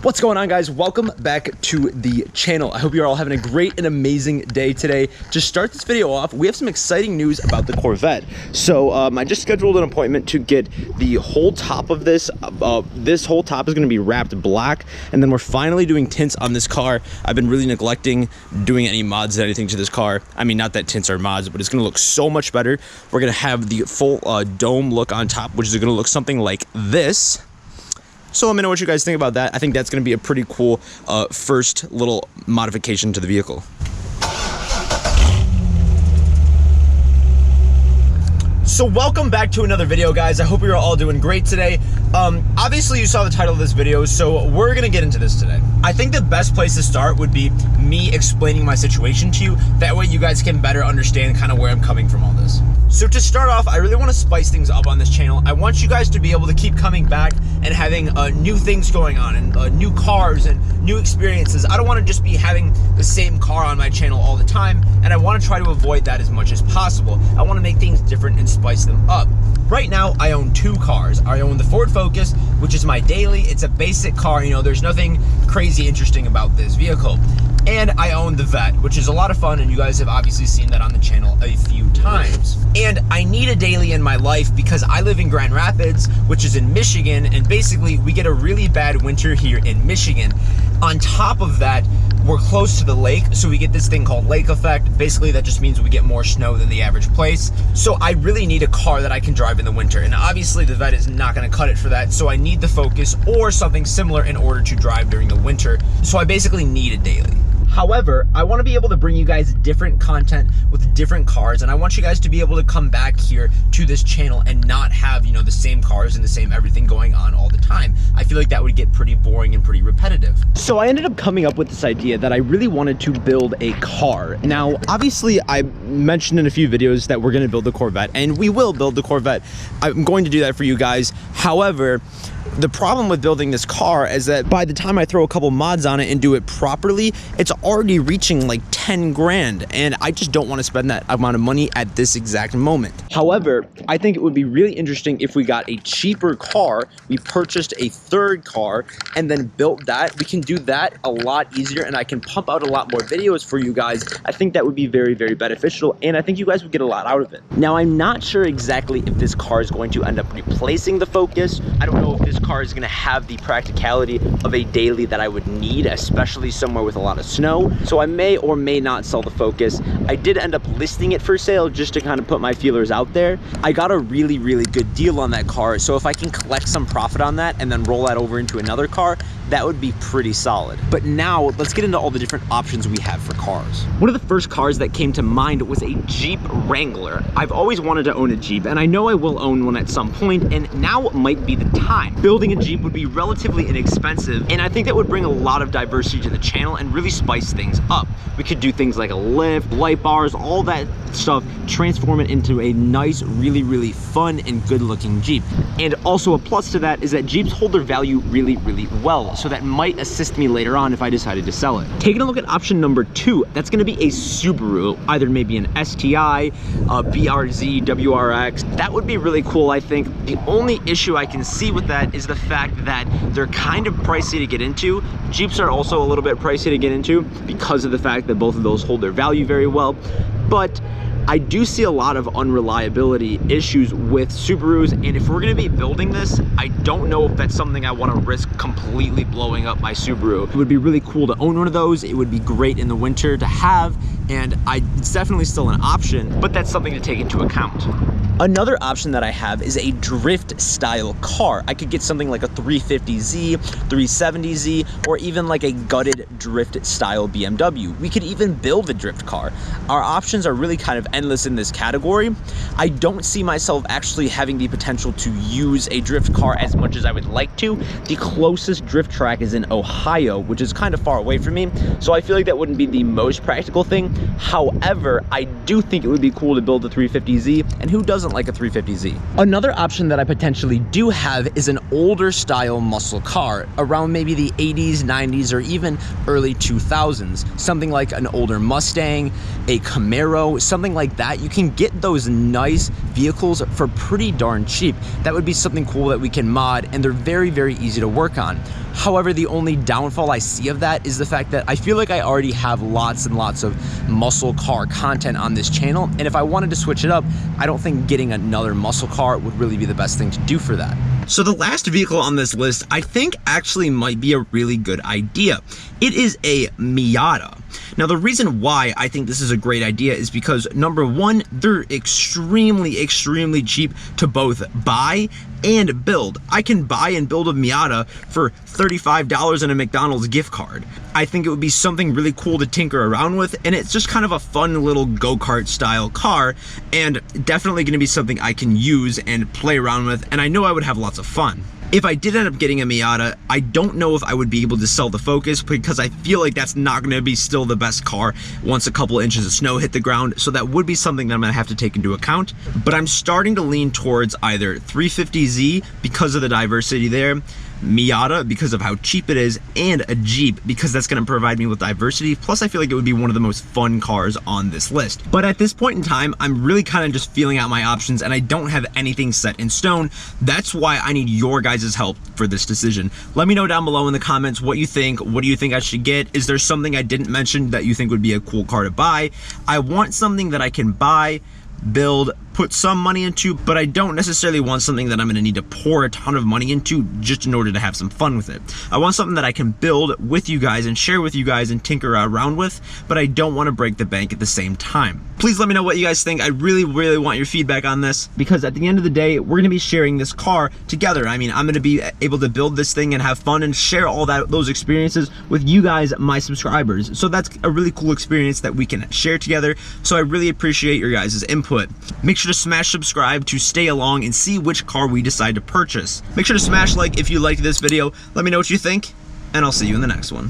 What's going on, guys? Welcome back to the channel. I hope you're all having a great and amazing day today. To start this video off, we have some exciting news about the Corvette. So I just scheduled an appointment to get the whole top of this. This whole top is going to be wrapped black, and then we're finally doing tints on this car. I've been really neglecting doing any mods or anything to this car. I mean, not that tints are mods, but it's going to look so much better. We're going to have the full dome look on top, which is going to look something like this. So let me know what you guys think about that. I think that's going to be a pretty cool first little modification to the vehicle. So welcome back to another video, guys. I hope you're all doing great today. Obviously you saw the title of this video, so we're gonna get into this today. I think the best place to start would be me explaining my situation to you. That way you guys can better understand kind of where I'm coming from all this. So to start off, I really want to spice things up on this channel. I want you guys to be able to keep coming back and having new things going on and new cars and new experiences. I don't want to just be having the same car on my channel all the time, and I want to try to avoid that as much as possible. I want to make things different and spice them up. Right now, I own two cars. I own the Ford Focus, which is my daily. It's a basic car, you know, there's nothing crazy interesting about this vehicle. And I own the Vet, which is a lot of fun, and you guys have obviously seen that on the channel a few times. And I need a daily in my life because I live in Grand Rapids, which is in Michigan, and basically we get a really bad winter here in Michigan. On top of that, we're close to the lake, so we get this thing called lake effect. Basically, that just means we get more snow than the average place. So I really need a car that I can drive in the winter, and obviously the Vet is not gonna cut it for that, so I need the Focus or something similar in order to drive during the winter. So I basically need a daily. However, I want to be able to bring you guys different content with different cars, and I want you guys to be able to come back here to this channel and not have, you know, the same cars and the same everything going on all the time. I feel like that would get pretty boring and pretty repetitive. So I ended up coming up with this idea that I really wanted to build a car. Now, obviously, I mentioned in a few videos that we're going to build the Corvette, and we will build the Corvette. I'm going to do that for you guys. However, the problem with building this car is that by the time I throw a couple mods on it and do it properly, it's already reaching like 10 grand, and I just don't want to spend that amount of money at this exact moment. However, I think it would be really interesting if we got a cheaper car, we purchased a third car, and then built that. We can do that a lot easier, and I can pump out a lot more videos for you guys. I think that would be very, very beneficial, and I think you guys would get a lot out of it. Now, I'm not sure exactly if this car is going to end up replacing the Focus. I don't know if this car is going to have the practicality of a daily that I would need, especially somewhere with a lot of snow. So I may or may not sell the Focus. I did end up listing it for sale just to kind of put my feelers out there. I got a really, really good deal on that car, so if I can collect some profit on that and then roll that over into another car, that would be pretty solid. But now let's get into all the different options we have for cars. One of the first cars that came to mind was a Jeep Wrangler. I've always wanted to own a Jeep, and I know I will own one at some point, and now might be the time. Building a Jeep would be relatively inexpensive, and I think that would bring a lot of diversity to the channel and really spice things up. We could do things like a lift, light bars, all that stuff, transform it into a nice, really, really fun and good looking Jeep. And also a plus to that is that Jeeps hold their value really, really well, so that might assist me later on if I decided to sell it. Taking a look at option number 2, that's going to be a Subaru, either maybe an STI, a BRZ, WRX. That would be really cool, I think. The only issue I can see with that is the fact that they're kind of pricey to get into. Jeeps are also a little bit pricey to get into because of the fact that both of those hold their value very well. But I do see a lot of unreliability issues with Subarus, and if we're going to be building this, I don't know if that's something I want to risk completely blowing up my Subaru. It would be really cool to own one of those. It would be great in the winter to have, and it's definitely still an option, but that's something to take into account. Another option that I have is a drift style car. I could get something like a 350Z, 370Z, or even like a gutted drift style BMW. We could even build a drift car. Our options are really kind of endless in this category. I don't see myself actually having the potential to use a drift car as much as I would like to. The closest drift track is in Ohio, which is kind of far away from me, so I feel like that wouldn't be the most practical thing. However, I do think it would be cool to build a 350Z, and who doesn't like a 350Z? Another option that I potentially do have is an older style muscle car, around maybe the 80s, 90s, or even early 2000s. Something like an older Mustang, a Camaro, something like that. You can get those nice vehicles for pretty darn cheap. That would be something cool that we can mod, and they're very, very easy to work on. However, the only downfall I see of that is the fact that I feel like I already have lots and lots of muscle car content on this channel, and if I wanted to switch it up, I don't think getting another muscle car would really be the best thing to do for that. So the last vehicle on this list I think actually might be a really good idea. It is a Miata. Now the reason why I think this is a great idea is because number one, they're extremely cheap to both buy and build. I can buy and build a Miata for $35 in a McDonald's gift card. I think it would be something really cool to tinker around with, and it's just kind of a fun little go-kart style car, and definitely going to be something I can use and play around with, and I know I would have lots of fun. If I did end up getting a Miata, I don't know if I would be able to sell the Focus, because I feel like that's not going to be still the best car once a couple inches of snow hit the ground, so that would be something that I'm going to have to take into account. But I'm starting to lean towards either 350Z because of the diversity there, Miata because of how cheap it is, and a Jeep because that's going to provide me with diversity. Plus I feel like it would be one of the most fun cars on this list. But at this point in time, I'm really kind of just feeling out my options, and I don't have anything set in stone. That's why I need your guys' help for this decision. Let me know down below in the comments what you think. What do you think I should get? Is there something I didn't mention that you think would be a cool car to buy? I want something that I can buy, build, put some money into, but I don't necessarily want something that I'm going to need to pour a ton of money into just in order to have some fun with it. I want something that I can build with you guys and share with you guys and tinker around with, but I don't want to break the bank at the same time. Please let me know what you guys think. I really want your feedback on this, because at the end of the day, we're going to be sharing this car together. I mean, I'm going to be able to build this thing and have fun and share all those experiences with you guys, my subscribers. So that's a really cool experience that we can share together. So I really appreciate your guys' input. Make sure to smash subscribe to stay along and see which car we decide to purchase. Make sure to smash like if you liked this video. Let me know what you think, and I'll see you in the next one.